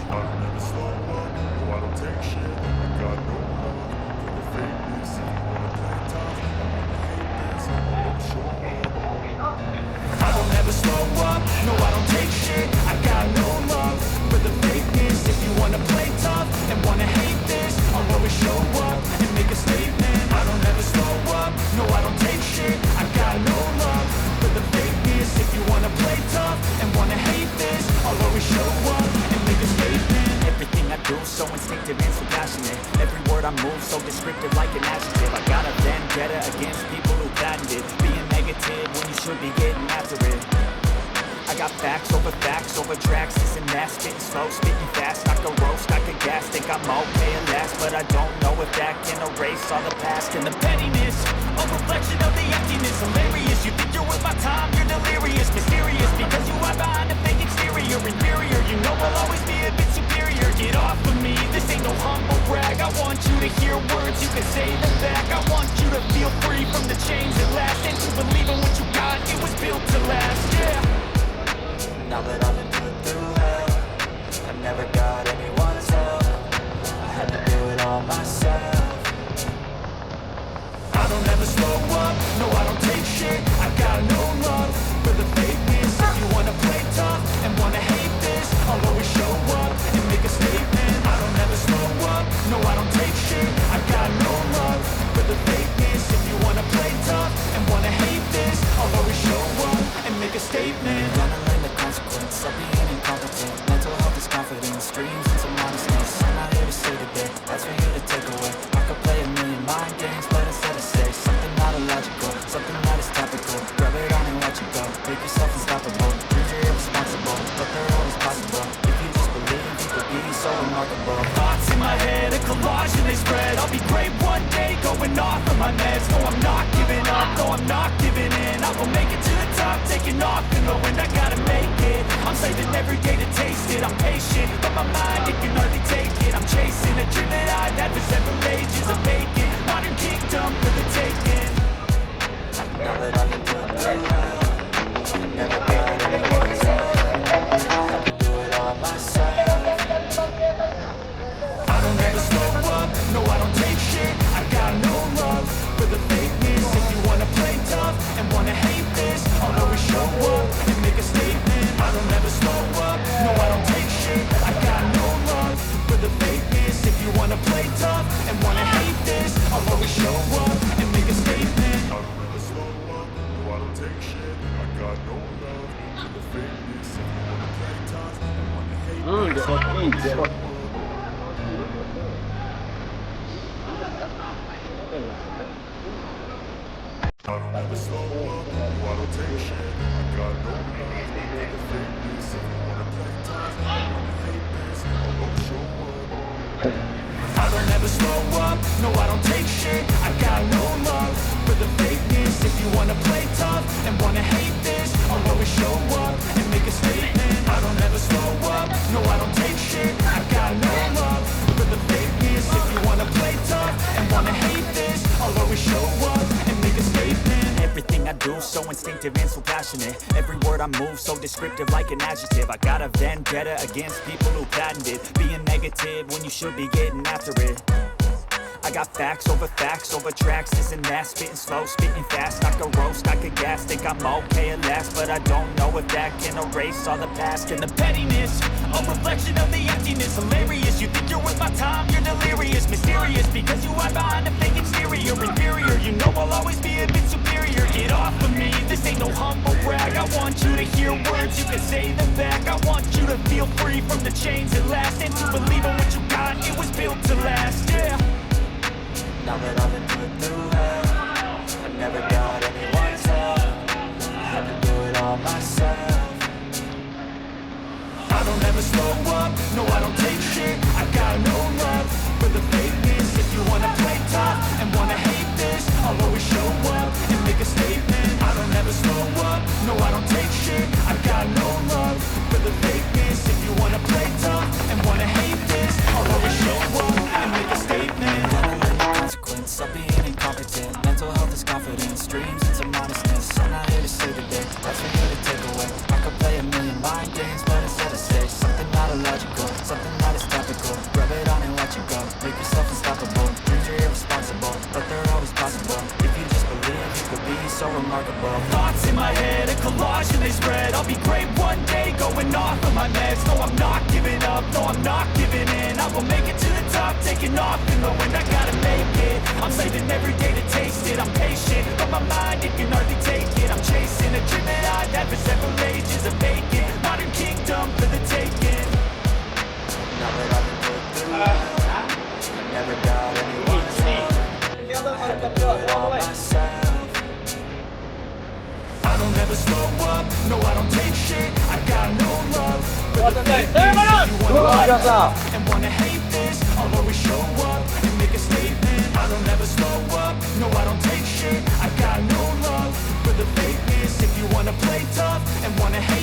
don't ever slow up, no I don't take shit. I got no love for the fakeness. If you wanna play tough, I wanna hate this. I wanna show up. I don't ever slow up, no I don't take shit. I got no love for the fakeness. If you wanna play tough and wanna hate this, I'll always show up and make a statement. I don't ever slow up, no I don't take shit. I got no love for the fakeness. If you wanna play tough and wanna hate this, I'll always show up and make a statement. Everything I do so instinctive and so passionate. Every word I move so descriptive like an adjective. I got a vendetta against people who patented being negative when you should be getting after it. I got facts over tracks, this and that, spitting slow, spitting fast, I could roast, I could gas, think I'm okay at last, but I don't know if that can erase all the past and the pettiness, a reflection of the emptiness, hilarious, you think you're worth my time, you're delirious, mysterious, because you hide behind a fake exterior, inferior, you know I'll always be a bit superior, get off of me, this ain't no humble brag, I want you to hear words, you can say them back, I want you to feel free from the chains that last, and to believe in what you got, it was built to last, yeah. Now that I've been put through hell, I never got anyone's help. I had to do it all myself. I don't ever slow up, no I don't take shit. I got no love for the fakeness. If you wanna play tough and wanna hate this, I'll always show up and make a statement. I don't ever slow up, no I don't take shit. I got no love for the fakeness. If you wanna play tough and wanna hate this, I'll always show up and make a statement. Consequence of being incompetent. Mental health is confidence, dreams and some honestness. I'm not here to say today, that's for you to take away. I could play a million mind games, but instead I say something not illogical, something that is topical. Grab it on and watch it go. Make yourself unstoppable. Dreams are irresponsible, but they're always possible. If you just believe, you could be so remarkable. Thoughts in my head, a collage and they spread. I'll be great one day, going off of my meds. No, I'm not giving up, no, I'm not giving in. I will make it to the top, taking off and knowing I gotta make it. I'm saving every day to taste it. I'm patient, but my mind, it can hardly take it. I'm chasing a dream that I've had for several ages. A vacant, modern kingdom for the taking. Now that I've been put through hell, I never got anyone's help. I had to do it all myself. I don't ever slow up, no I don't take shit. I got no love for the fakeness. If you wanna play tough and wanna hate this, I'll always show up and make a statement. I don't ever slow up, no I don't take shit. I got no love for the fakeness. If you wanna play tough and wanna hate this, I'll always show up and make a statement. I don't ever slow up, no I don't take shit. I got no love for the fakeness. If you wanna play tough and wanna hate this, I'll always show up. I don't ever slow up, no I don't take shit. I got no love for the fakeness. If you wanna play tough and wanna hate this, I'll always show up. I don't ever slow up, no I don't take shit. I got no love for the fakeness. If you wanna play tough and wanna hate this, I'll always show up and make a statement. I don't ever slow up, no I don't take shit. I got no love for the fakeness. If you wanna play tough and wanna hate this, I'll always show up and make a statement. Everything I do so instinctive and so passionate. Every word I move so descriptive like an adjective. I got a vendetta against people who patented being negative when you should be getting after it. I got facts over tracks, this and that, spitting slow, spitting fast, I could roast, I could gas, think I'm okay at last, but I don't know if that can erase all the past and the pettiness, a reflection of the emptiness, hilarious, you think you're worth my time, you're delirious, mysterious, because you hide behind a fake exterior, inferior, you know I'll always be a bit superior, get off of me, this ain't no humble brag, I want you to hear words, you can say them back, I want you to feel free from the chains that last, and to believe in what you got, it was built to last, yeah. Now that I've been put through hell, I never got anyone's help. I had to do it all myself. I don't ever slow up, no I don't take shit. I got no love for the fakeness. If you wanna play tough and wanna hate this, I'll always show up and make a statement. I don't ever slow up, no I don't take shit. I got no love for the fakeness. If you wanna play tough and wanna hate this, I'll always show up and make a statement. Consequence of being incompetent. Mental health is confidence, dreams and some honestness. I'm not here to say today, that's for you to take away. I could play a million mind games, but instead I say something not illogical. remarkable. Thoughts in my head, a collage and they spread. I'll be great one day, going off of my meds. No, I'm not giving up, no, I'm not giving in. I will make it to the top, taking off in the wind. I gotta make it, I'm saving every day to taste it. I'm patient, but my mind, it can hardly take it. I'm chasing a dream that I've had for several ages. A vacant, modern kingdom for the taking. Now that I've been put through it, never got anyone's love. Had to do it all myself. I don't ever slow up, no I don't take shit. I got no love for the fakeness. If you wanna like and wanna hate this, I'll always show up and make a statement. I don't ever slow up, no I don't take shit. I got no love for the fakeness. If you wanna play tough and wanna hate